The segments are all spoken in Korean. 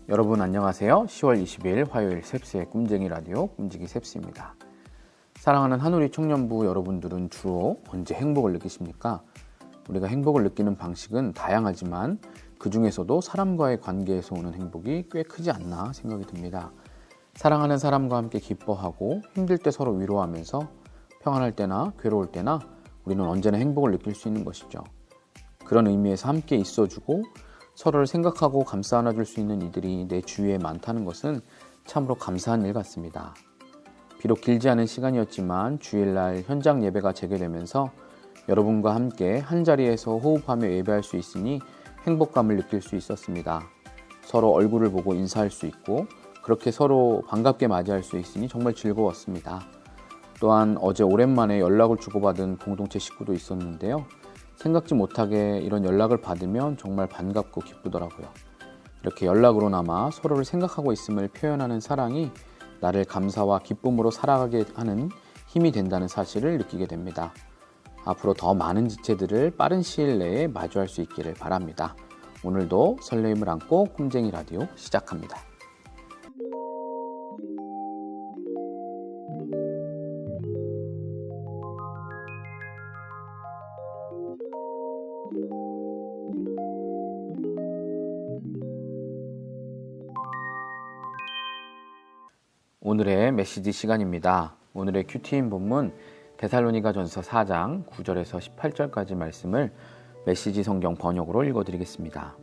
여러분 안녕하세요. 10월 20일 화요일 셉스의 꿈쟁이 라디오 꿈지기 셉스입니다. 사랑하는 한우리 청년부 여러분들은 주로 언제 행복을 느끼십니까? 우리가 행복을 느끼는 방식은 다양하지만 그 중에서도 사람과의 관계에서 오는 행복이 꽤 크지 않나 생각이 듭니다. 사랑하는 사람과 함께 기뻐하고 힘들 때 서로 위로하면서 평안할 때나 괴로울 때나 우리는 언제나 행복을 느낄 수 있는 것이죠. 그런 의미에서 함께 있어주고 서로를 생각하고 감싸 안아줄 수 있는 이들이 내 주위에 많다는 것은 참으로 감사한 일 같습니다. 비록 길지 않은 시간이었지만 주일날 현장 예배가 재개되면서 여러분과 함께 한자리에서 호흡하며 예배할 수 있으니 행복감을 느낄 수 있었습니다. 서로 얼굴을 보고 인사할 수 있고 그렇게 서로 반갑게 맞이할 수 있으니 정말 즐거웠습니다. 또한 어제 오랜만에 연락을 주고받은 공동체 식구도 있었는데요. 생각지 못하게 이런 연락을 받으면 정말 반갑고 기쁘더라고요. 이렇게 연락으로나마 서로를 생각하고 있음을 표현하는 사랑이 나를 감사와 기쁨으로 살아가게 하는 힘이 된다는 사실을 느끼게 됩니다. 앞으로 더 많은 지체들을 빠른 시일 내에 마주할 수 있기를 바랍니다. 오늘도 설레임을 안고 꿈쟁이 라디오 시작합니다. 오늘의 메시지 시간입니다. 오늘의 큐티인 본문 데살로니가전서 4장 9절에서 18절까지 말씀을 메시지 성경 번역으로 읽어드리겠습니다.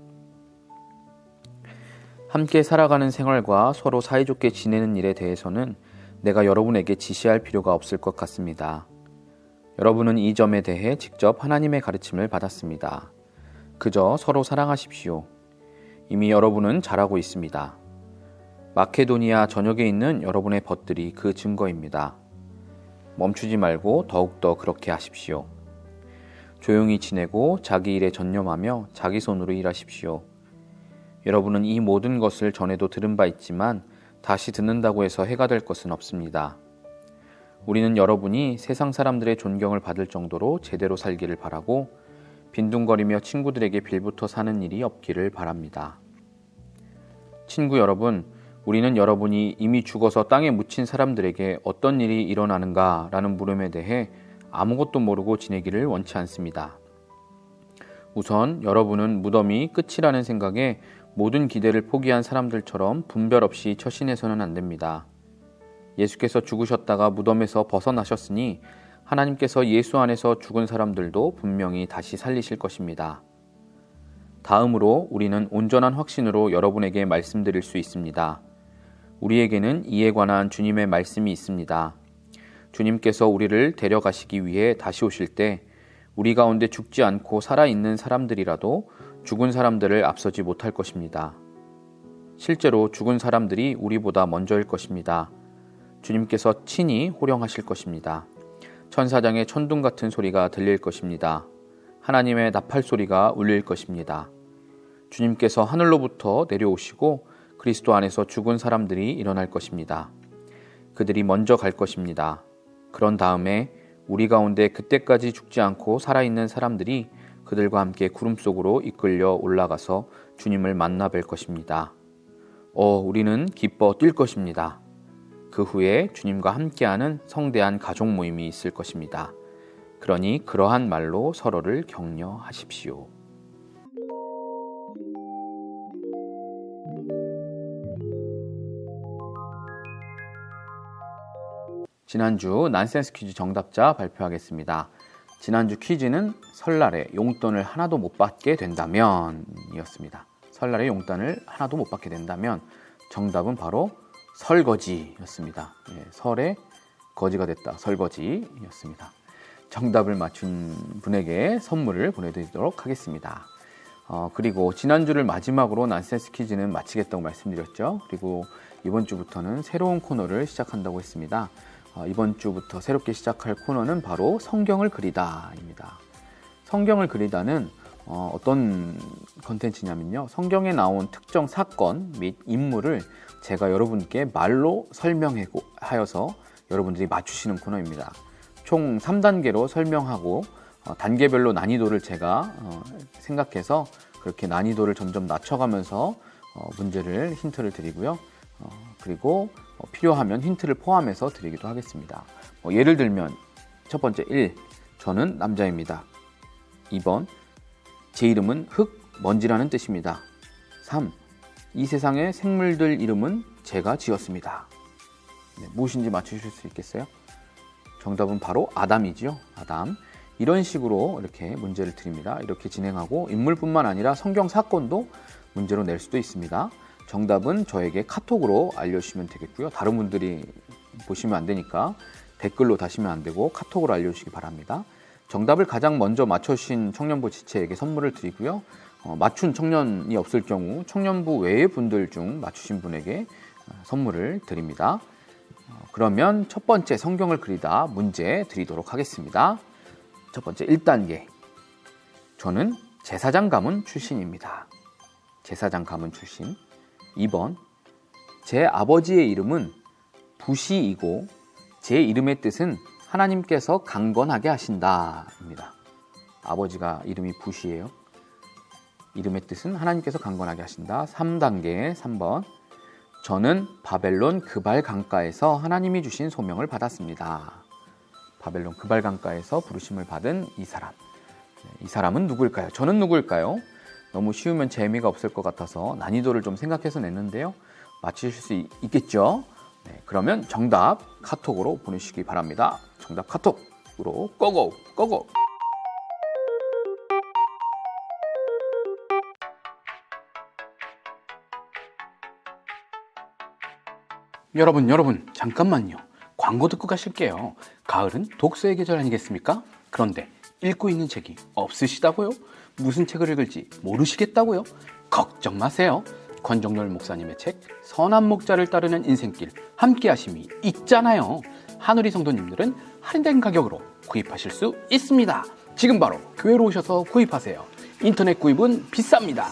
함께 살아가는 생활과 서로 사이좋게 지내는 일에 대해서는 내가 여러분에게 지시할 필요가 없을 것 같습니다. 여러분은 이 점에 대해 직접 하나님의 가르침을 받았습니다. 그저 서로 사랑하십시오. 이미 여러분은 잘하고 있습니다. 마케도니아 전역에 있는 여러분의 벗들이 그 증거입니다. 멈추지 말고 더욱더 그렇게 하십시오. 조용히 지내고 자기 일에 전념하며 자기 손으로 일하십시오. 여러분은 이 모든 것을 전에도 들은 바 있지만 다시 듣는다고 해서 해가 될 것은 없습니다. 우리는 여러분이 세상 사람들의 존경을 받을 정도로 제대로 살기를 바라고 빈둥거리며 친구들에게 빌붙어 사는 일이 없기를 바랍니다. 친구 여러분, 우리는 여러분이 이미 죽어서 땅에 묻힌 사람들에게 어떤 일이 일어나는가 라는 물음에 대해 아무것도 모르고 지내기를 원치 않습니다. 우선 여러분은 무덤이 끝이라는 생각에 모든 기대를 포기한 사람들처럼 분별 없이 처신해서는 안 됩니다. 예수께서 죽으셨다가 무덤에서 벗어나셨으니 하나님께서 예수 안에서 죽은 사람들도 분명히 다시 살리실 것입니다. 다음으로 우리는 온전한 확신으로 여러분에게 말씀드릴 수 있습니다. 우리에게는 이에 관한 주님의 말씀이 있습니다. 주님께서 우리를 데려가시기 위해 다시 오실 때 우리 가운데 죽지 않고 살아있는 사람들이라도 죽은 사람들을 앞서지 못할 것입니다. 실제로 죽은 사람들이 우리보다 먼저일 것입니다. 주님께서 친히 호령하실 것입니다. 천사장의 천둥 같은 소리가 들릴 것입니다. 하나님의 나팔 소리가 울릴 것입니다. 주님께서 하늘로부터 내려오시고 그리스도 안에서 죽은 사람들이 일어날 것입니다. 그들이 먼저 갈 것입니다. 그런 다음에 우리 가운데 그때까지 죽지 않고 살아있는 사람들이 그들과 함께 구름 속으로 이끌려 올라가서 주님을 만나 뵐 것입니다. 우리는 기뻐 뛸 것입니다. 그 후에 주님과 함께하는 성대한 가족 모임이 있을 것입니다. 그러니 그러한 말로 서로를 격려하십시오. 지난주 난센스 퀴즈 정답자 발표하겠습니다. 지난주 퀴즈는 설날에 용돈을 하나도 못 받게 된다면 이었습니다. 설날에 용돈을 하나도 못 받게 된다면 정답은 바로 설거지였습니다. 설에 거지가 됐다. 설거지였습니다. 정답을 맞춘 분에게 선물을 보내드리도록 하겠습니다. 그리고 지난주를 마지막으로 난센스 퀴즈는 마치겠다고 말씀드렸죠. 그리고 이번 주부터는 새로운 코너를 시작한다고 했습니다. 이번 주부터 새롭게 시작할 코너는 바로 성경을 그리다입니다. 성경을 그리다는 어떤 컨텐츠냐면요. 성경에 나온 특정 사건 및 인물을 제가 여러분께 말로 설명하여서 여러분들이 맞추시는 코너입니다. 총 3단계로 설명하고 단계별로 난이도를 제가 생각해서 그렇게 난이도를 점점 낮춰가면서 문제를 힌트를 드리고요. 그리고 필요하면 힌트를 포함해서 드리기도 하겠습니다. 예를 들면 첫 번째 1. 저는 남자입니다. 2번 제 이름은 흙, 먼지라는 뜻입니다. 3. 이 세상의 생물들 이름은 제가 지었습니다. 네, 무엇인지 맞추실 수 있겠어요? 정답은 바로 아담이지요. 아담. 이런 식으로 이렇게 문제를 드립니다. 이렇게 진행하고 인물뿐만 아니라 성경 사건도 문제로 낼 수도 있습니다. 정답은 저에게 카톡으로 알려주시면 되겠고요. 다른 분들이 보시면 안 되니까 댓글로 다시면 안 되고 카톡으로 알려주시기 바랍니다. 정답을 가장 먼저 맞춰주신 청년부 지체에게 선물을 드리고요. 맞춘 청년이 없을 경우 청년부 외의 분들 중 맞추신 분에게 선물을 드립니다. 그러면 첫 번째 성경을 그리다 문제 드리도록 하겠습니다. 첫 번째 1단계. 저는 제사장 가문 출신입니다. 제사장 가문 출신. 2번. 제 아버지의 이름은 부시이고 제 이름의 뜻은 하나님께서 강건하게 하신다 입니다. 아버지가 이름이 부시예요. 이름의 뜻은 하나님께서 강건하게 하신다. 3단계 3번. 저는 바벨론 그발 강가에서 하나님이 주신 소명을 받았습니다. 바벨론 그발 강가에서 부르심을 받은 이 사람. 이 사람은 누구일까요? 저는 누구일까요? 너무 쉬우면 재미가 없을 것 같아서 난이도를 좀 생각해서 냈는데요. 맞추실 수 있겠죠? 네, 그러면 정답 카톡으로 보내주시기 바랍니다. 정답 카톡으로 고고 고고. 여러분 잠깐만요. 광고 듣고 가실게요. 가을은 독서의 계절 아니겠습니까? 그런데 읽고 있는 책이 없으시다고요? 무슨 책을 읽을지 모르시겠다고요? 걱정 마세요. 권정열 목사님의 책 선한 목자를 따르는 인생길 함께 하심이 있잖아요. 하늘이 성도님들은 할인된 가격으로 구입하실 수 있습니다. 지금 바로 교회로 오셔서 구입하세요. 인터넷 구입은 비쌉니다.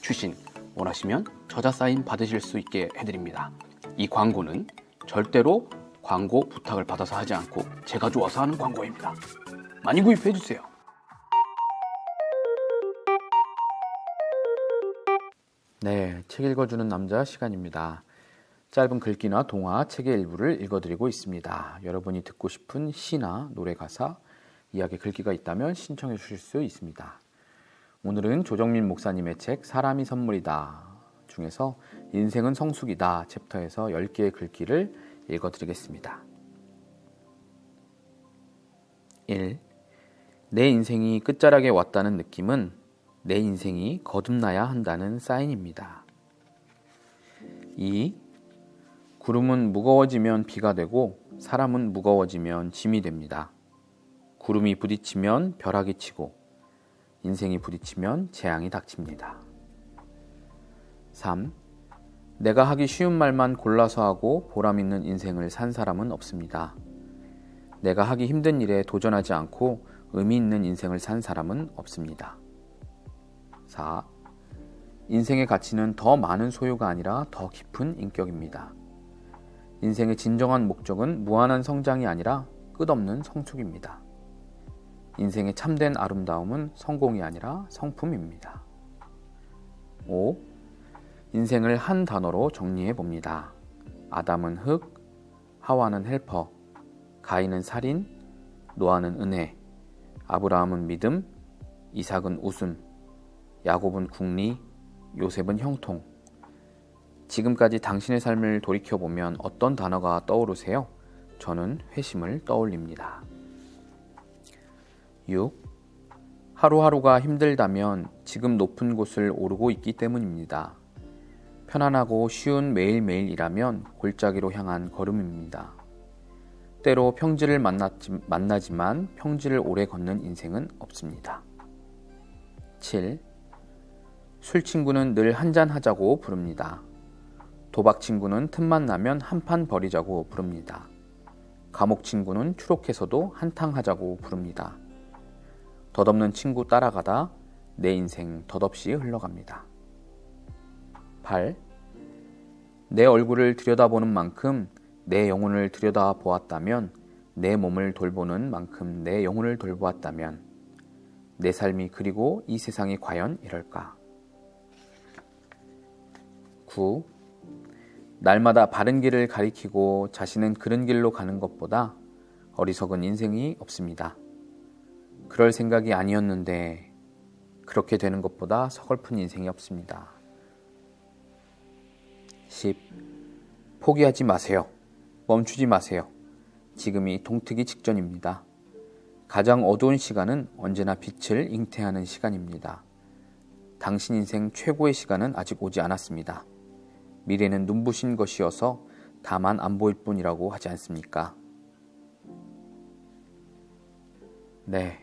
출신 원하시면 저자 사인 받으실 수 있게 해드립니다. 이 광고는 절대로 광고 부탁을 받아서 하지 않고 제가 좋아서 하는 광고입니다. 많이 구입해주세요. 네, 책 읽어주는 남자 시간입니다. 짧은 글귀나 동화, 책의 일부를 읽어드리고 있습니다. 여러분이 듣고 싶은 시나 노래 가사, 이야기 글귀가 있다면 신청해 주실 수 있습니다. 오늘은 조정민 목사님의 책 사람이 선물이다 중에서 인생은 성숙이다 챕터에서 10개의 글귀를 읽어드리겠습니다. 1. 내 인생이 끝자락에 왔다는 느낌은 내 인생이 거듭나야 한다는 사인입니다. 2. 구름은 무거워지면 비가 되고 사람은 무거워지면 짐이 됩니다. 구름이 부딪히면 벼락이 치고 인생이 부딪히면 재앙이 닥칩니다. 3. 내가 하기 쉬운 말만 골라서 하고 보람 있는 인생을 산 사람은 없습니다. 내가 하기 힘든 일에 도전하지 않고 의미 있는 인생을 산 사람은 없습니다. 4. 인생의 가치는 더 많은 소유가 아니라 더 깊은 인격입니다. 인생의 진정한 목적은 무한한 성장이 아니라 끝없는 성숙입니다. 인생의 참된 아름다움은 성공이 아니라 성품입니다. 5. 인생을 한 단어로 정리해 봅니다. 아담은 흙, 하와는 헬퍼, 가인은 살인, 노아는 은혜, 아브라함은 믿음, 이삭은 웃음, 야곱은 국리, 요셉은 형통. 지금까지 당신의 삶을 돌이켜보면 어떤 단어가 떠오르세요? 저는 회심을 떠올립니다. 6. 하루하루가 힘들다면 지금 높은 곳을 오르고 있기 때문입니다. 편안하고 쉬운 매일매일이라면 골짜기로 향한 걸음입니다. 때로 평지를 만나지만 평지를 오래 걷는 인생은 없습니다. 7. 술 친구는 늘 한잔 하자고 부릅니다. 도박 친구는 틈만 나면 한판 버리자고 부릅니다. 감옥 친구는 추록해서도 한탕 하자고 부릅니다. 덧없는 친구 따라가다 내 인생 덧없이 흘러갑니다. 8. 내 얼굴을 들여다보는 만큼 내 영혼을 들여다보았다면, 내 몸을 돌보는 만큼 내 영혼을 돌보았다면 내 삶이 그리고 이 세상이 과연 이럴까? 9. 날마다 바른 길을 가리키고 자신은 그른 길로 가는 것보다 어리석은 인생이 없습니다. 그럴 생각이 아니었는데 그렇게 되는 것보다 서글픈 인생이 없습니다. 10. 포기하지 마세요. 멈추지 마세요. 지금이 동트기 직전입니다. 가장 어두운 시간은 언제나 빛을 잉태하는 시간입니다. 당신 인생 최고의 시간은 아직 오지 않았습니다. 미래는 눈부신 것이어서 다만 안 보일 뿐이라고 하지 않습니까? 네,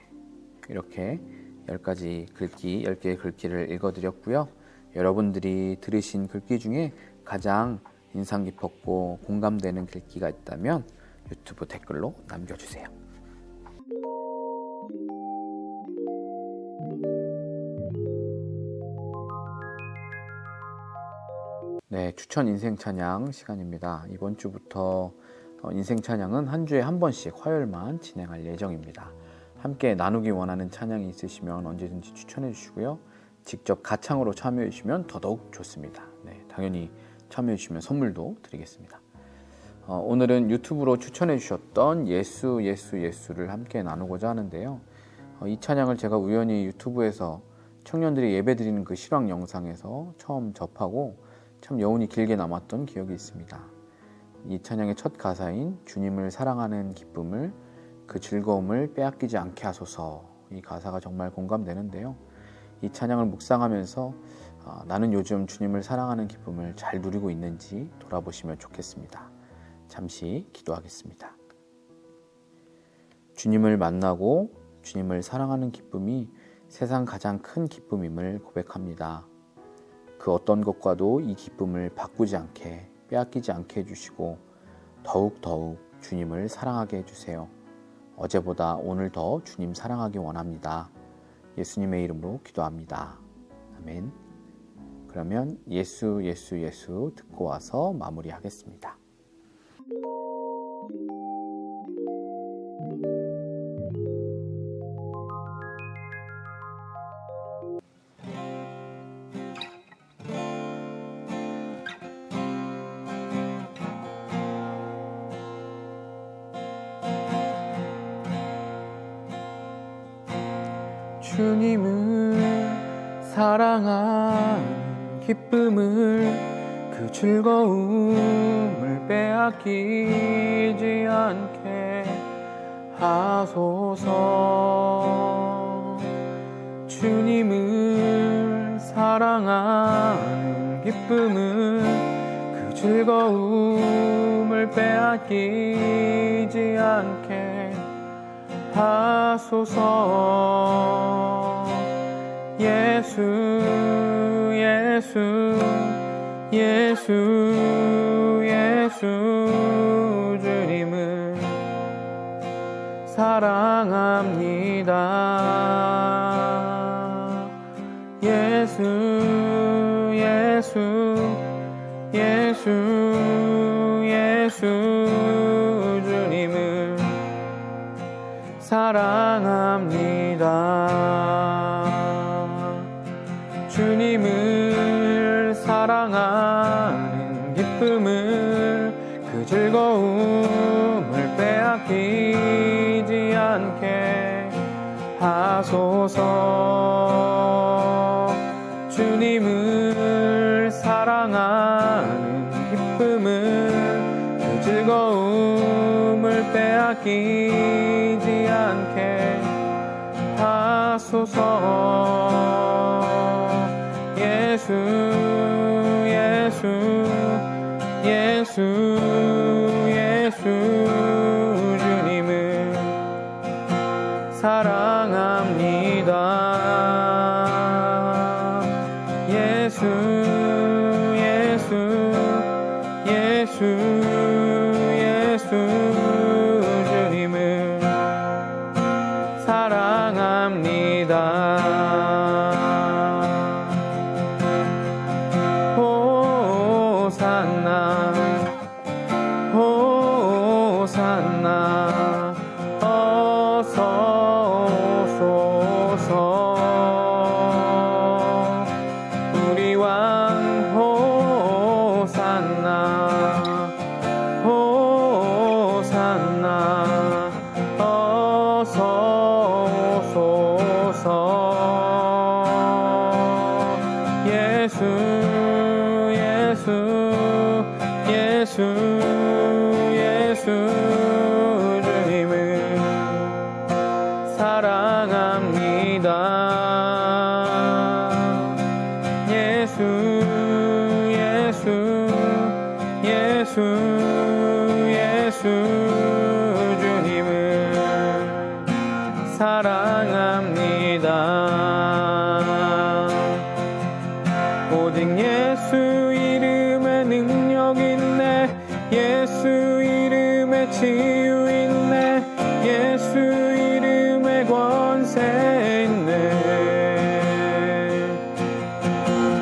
이렇게 10가지 글귀, 10개의 글귀를 읽어드렸고요. 여러분들이 들으신 글귀 중에 가장 인상 깊었고 공감되는 글귀가 있다면 유튜브 댓글로 남겨주세요. 네, 추천 인생 찬양 시간입니다. 이번 주부터 인생 찬양은 한 주에 한 번씩 화요일만 진행할 예정입니다. 함께 나누기 원하는 찬양이 있으시면 언제든지 추천해 주시고요. 직접 가창으로 참여해 주시면 더더욱 좋습니다. 네, 당연히 참여해 주시면 선물도 드리겠습니다. 오늘은 유튜브로 추천해 주셨던 예수를 함께 나누고자 하는데요. 이 찬양을 제가 우연히 유튜브에서 청년들이 예배드리는 그 실황 영상에서 처음 접하고 참 여운이 길게 남았던 기억이 있습니다. 이 찬양의 첫 가사인 주님을 사랑하는 기쁨을 그 즐거움을 빼앗기지 않게 하소서, 이 가사가 정말 공감되는데요. 이 찬양을 묵상하면서 나는 요즘 주님을 사랑하는 기쁨을 잘 누리고 있는지 돌아보시면 좋겠습니다. 잠시 기도하겠습니다. 주님을 만나고 주님을 사랑하는 기쁨이 세상 가장 큰 기쁨임을 고백합니다. 그 어떤 것과도 이 기쁨을 바꾸지 않게, 빼앗기지 않게 해주시고 더욱더욱 주님을 사랑하게 해주세요. 어제보다 오늘 더 주님 사랑하기 원합니다. 예수님의 이름으로 기도합니다. 아멘. 그러면 예수 듣고 와서 마무리하겠습니다. 주님을 사랑하는 기쁨을 그 즐거움을 빼앗기지 않게 하소서. 주님을 사랑하는 기쁨을 그 즐거움을 빼앗기지 않게 하소서. 예수 주님을 사랑합니다. 예수 주님을 사랑합니다. 주님을 사랑하는 기쁨을 그 즐거움을 빼앗기지 않게 하소서. 주님을 사랑하는 기쁨을 그 즐거움을 빼앗기지 않게 하소서. 예수 주님을 사랑합니다. 예수 주님을 사랑합니다. 호산나 어서 오소서. 우리 왕 사랑합니다. 오직 예수 이름에 능력 있네. 예수 이름에 치유 있네. 예수 이름에 권세 있네.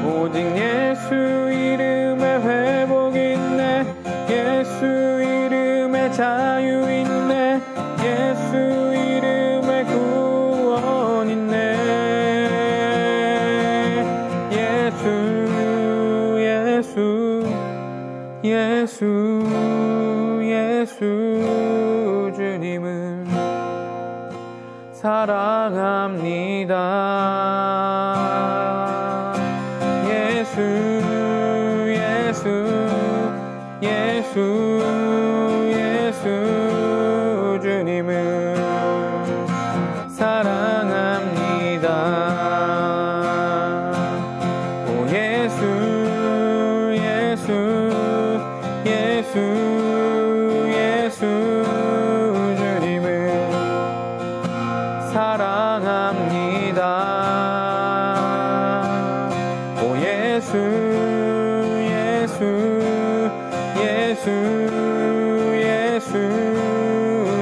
오직 예수 이름에 회복 있네. 예수 이름에 자유 있네. 예수 이름에 구원 있네. 예수 주님을 사랑합니다. 예수 주님을 사랑합니다. 오 예수 주님을 사랑합니다. 오 예수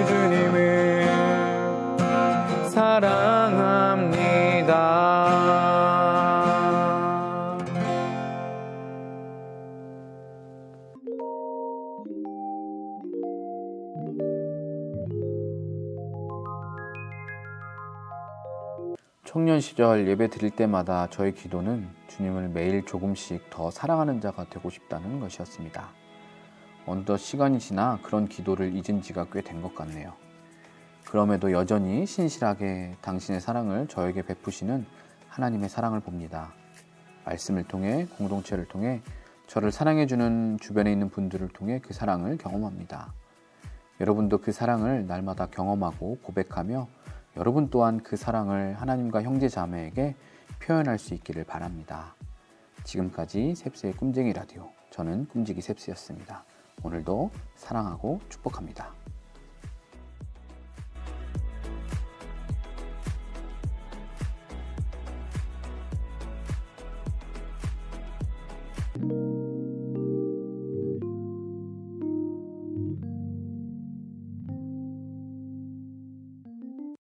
주님을 사랑합니다. 청년 시절 예배 드릴 때마다 저의 기도는 주님을 매일 조금씩 더 사랑하는 자가 되고 싶다는 것이었습니다. 어느덧 시간이 지나 그런 기도를 잊은 지가 꽤 된 것 같네요. 그럼에도 여전히 신실하게 당신의 사랑을 저에게 베푸시는 하나님의 사랑을 봅니다. 말씀을 통해, 공동체를 통해, 저를 사랑해주는 주변에 있는 분들을 통해 그 사랑을 경험합니다. 여러분도 그 사랑을 날마다 경험하고 고백하며 여러분 또한 그 사랑을 하나님과 형제 자매에게 표현할 수 있기를 바랍니다. 지금까지 셉스의 꿈쟁이 라디오, 저는 꿈지기 셉스였습니다. 오늘도 사랑하고 축복합니다.